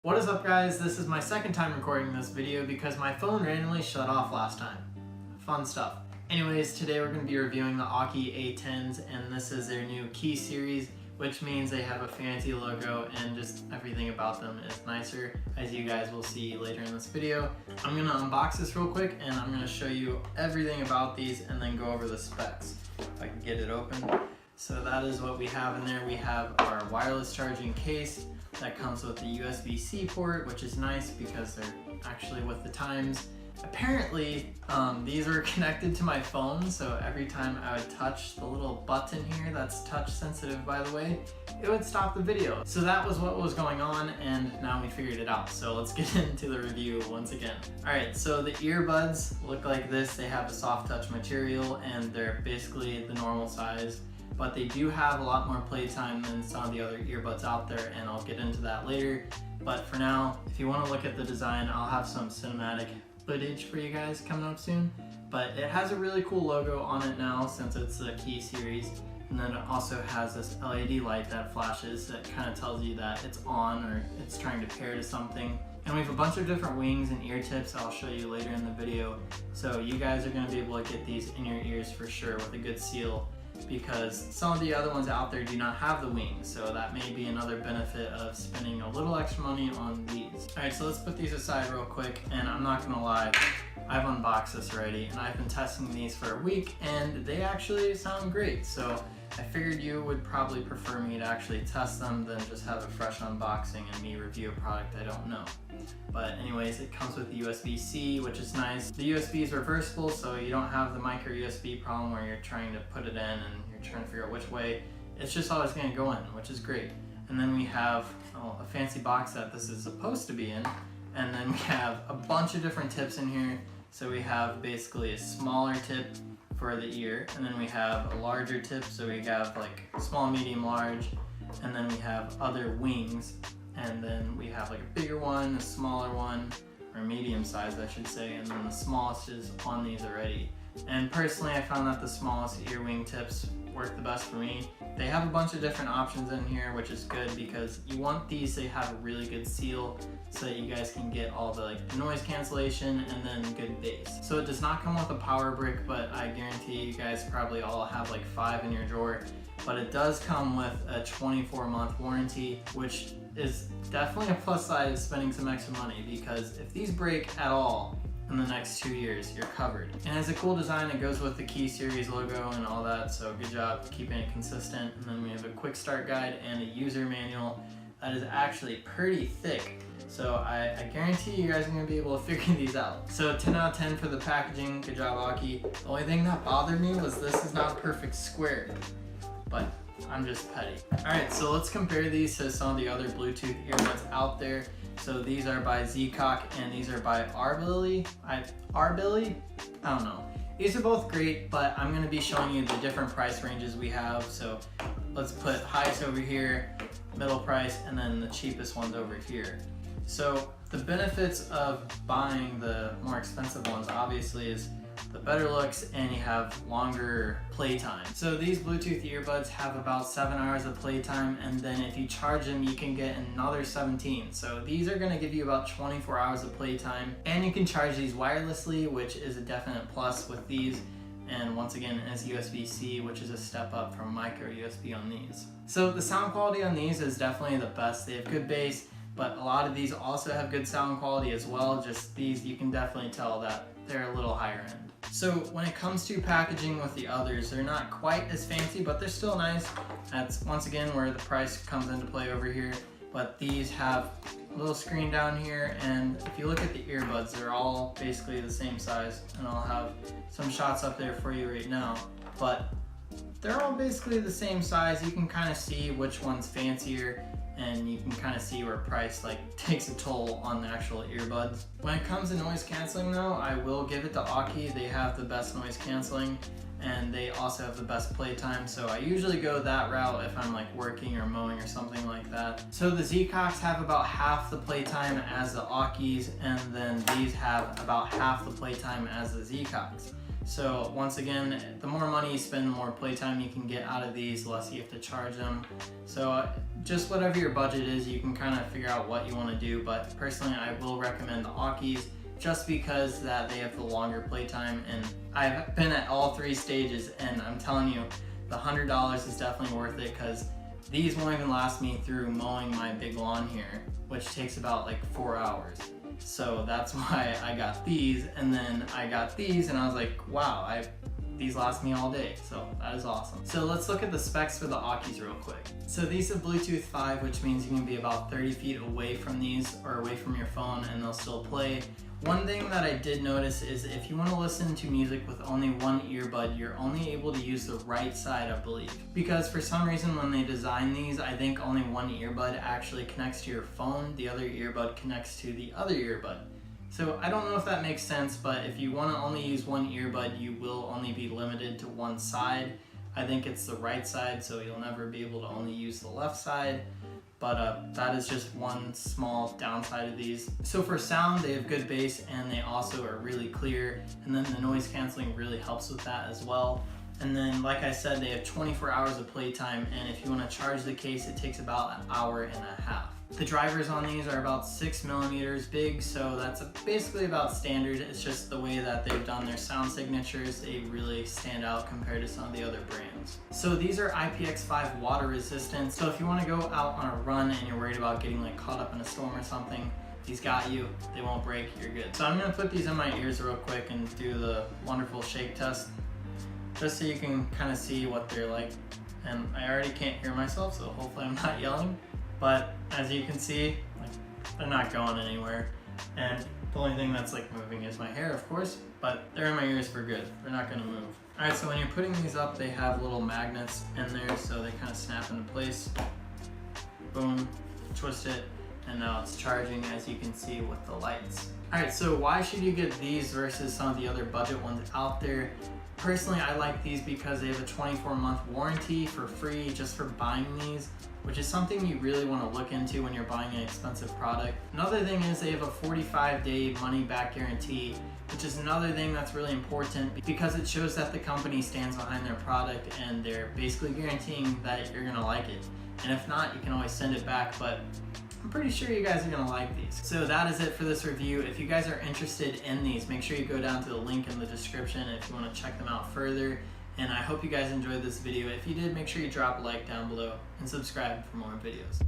What is up, guys? This is my second time recording this video because my phone randomly shut off last time. Fun stuff. Anyways, today we're going to be reviewing the Aukey T10's, and this is their new key series, which means they have a fancy logo and just everything about them is nicer, as you guys will see later in this video. I'm going to unbox this real quick and I'm going to show you everything about these and then go over the specs. If I can get it open. So that is what we have in there. We have our wireless charging case that comes with the USB-C port, which is nice because they're actually with the times. Apparently, these are connected to my phone, so every time I would touch the little button here, that's touch sensitive by the way, it would stop the video. So that was what was going on, and now we figured it out. So let's get into the review once again. Alright, so the earbuds look like this. They have a soft touch material and they're basically the normal size, but they do have a lot more playtime than some of the other earbuds out there, and I'll get into that later. But for now, if you want to look at the design, I'll have some cinematic footage for you guys coming up soon. But it has a really cool logo on it now since it's the key series, and then it also has this LED light that flashes that kind of tells you that it's on or it's trying to pair to something. And we have a bunch of different wings and ear tips I'll show you later in the video, so you guys are going to be able to get these in your ears for sure with a good seal, because some of the other ones out there do not have the wings, so that may be another benefit of spending a little extra money on these. Alright, so let's put these aside real quick, and I'm not gonna lie, I've unboxed this already and I've been testing these for a week and they actually sound great, so I figured you would probably prefer me to actually test them than just have a fresh unboxing and me review a product I don't know. But anyways, it comes with the USB-C, which is nice. The USB is reversible, so you don't have the micro USB problem where you're trying to put it in and you're trying to figure out which way. It's just always going to go in, which is great. And then we have a fancy box that this is supposed to be in. And then we have a bunch of different tips in here. So we have basically a smaller tip for the ear, and then we have a larger tip, so we have like small, medium, large, and then we have other wings, and then we have like a bigger one, a smaller one, or medium size I should say, and then the smallest is on these already. And personally I found that the smallest ear wing tips work the best for me. They have a bunch of different options in here, which is good because you want these to have a really good seal so that you guys can get all the noise cancellation and then good bass. So it does not come with a power brick, but I guarantee you guys probably all have like 5 in your drawer. But it does come with a 24-month warranty, which is definitely a plus side of spending some extra money, because if these break at all in the next 2 years, you're covered. And it's a cool design. It goes with the Key Series logo and all that, so good job keeping it consistent. And then we have a quick start guide and a user manual that is actually pretty thick. So I guarantee you guys are going to be able to figure these out. So 10 out of 10 for the packaging. Good job, Aukey. The only thing that bothered me was this is not a perfect square, but I'm just petty. Alright, so let's compare these to some of the other Bluetooth earbuds out there. So these are by Zeakoc and these are by arbily? Arbily? I don't know. These are both great, but I'm going to be showing you the different price ranges we have. So let's put highest over here, middle price, and then the cheapest ones over here. So the benefits of buying the more expensive ones obviously is the better looks, and you have longer playtime. So these Bluetooth earbuds have about 7 hours of playtime, and then if you charge them you can get another 17. So these are going to give you about 24 hours of playtime, and you can charge these wirelessly, which is a definite plus with these. And once again, it's USB-C, which is a step up from micro USB on these. So the sound quality on these is definitely the best. They have good bass, but a lot of these also have good sound quality as well. Just these, you can definitely tell that they're a little higher end. So when it comes to packaging with the others, they're not quite as fancy, but they're still nice. That's once again where the price comes into play over here. But these have a little screen down here, and if you look at the earbuds, they're all basically the same size, and I'll have some shots up there for you right now. But they're all basically the same size. You can kind of see which one's fancier, and you can kind of see where price takes a toll on the actual earbuds. When it comes to noise canceling though, I will give it to Aukey. They have the best noise canceling, and they also have the best playtime, so I usually go that route if I'm working or mowing or something like that. So the Zeacocs have about half the playtime as the Aukeys, and then these have about half the playtime as the Zeacocs. So once again, the more money you spend, the more playtime you can get out of these, the less you have to charge them. So just whatever your budget is, you can kind of figure out what you want to do. But personally, I will recommend the Aukeys just because that they have the longer playtime, and I've been at all 3 stages, and I'm telling you, the $100 is definitely worth it, because these won't even last me through mowing my big lawn here, which takes about like 4 hours. So that's why I got these, and then I got these, and I was like, wow, these last me all day, so that is awesome. So let's look at the specs for the Aukeys real quick. So these have Bluetooth 5, which means you can be about 30 feet away from these, or away from your phone, and they'll still play. One thing that I did notice is if you want to listen to music with only one earbud, you're only able to use the right side, I believe. Because for some reason when they designed these, I think only one earbud actually connects to your phone, the other earbud connects to the other earbud. So I don't know if that makes sense, but if you want to only use one earbud, you will only be limited to one side. I think it's the right side, so you'll never be able to only use the left side. But that is just one small downside of these. So for sound, they have good bass, and they also are really clear, and then the noise canceling really helps with that as well. And then, like I said, they have 24 hours of playtime, and if you want to charge the case, it takes about an hour and a half. The drivers on these are about 6 millimeters big, so that's basically about standard. It's just the way that they've done their sound signatures, they really stand out compared to some of the other brands. So these are IPX5 water resistant, so if you want to go out on a run and you're worried about getting like caught up in a storm or something, these got you, they won't break, you're good. So I'm going to put these in my ears real quick and do the wonderful shake test, just so you can kind of see what they're like. And I already can't hear myself, so hopefully I'm not yelling. But as you can see, like, they're not going anywhere. And the only thing that's like moving is my hair, of course, but they're in my ears for good. They're not gonna move. All right, so when you're putting these up, they have little magnets in there, so they kind of snap into place. Boom, twist it, and now it's charging, as you can see with the lights. All right, so why should you get these versus some of the other budget ones out there? Personally, I like these because they have a 24-month warranty for free just for buying these, which is something you really want to look into when you're buying an expensive product. Another thing is they have a 45-day money-back guarantee, which is another thing that's really important because it shows that the company stands behind their product and they're basically guaranteeing that you're gonna like it. And if not, you can always send it back, but I'm pretty sure you guys are gonna like these. So that is it for this review. If you guys are interested in these, make sure you go down to the link in the description if you want to check them out further. And I hope you guys enjoyed this video. If you did, make sure you drop a like down below and subscribe for more videos.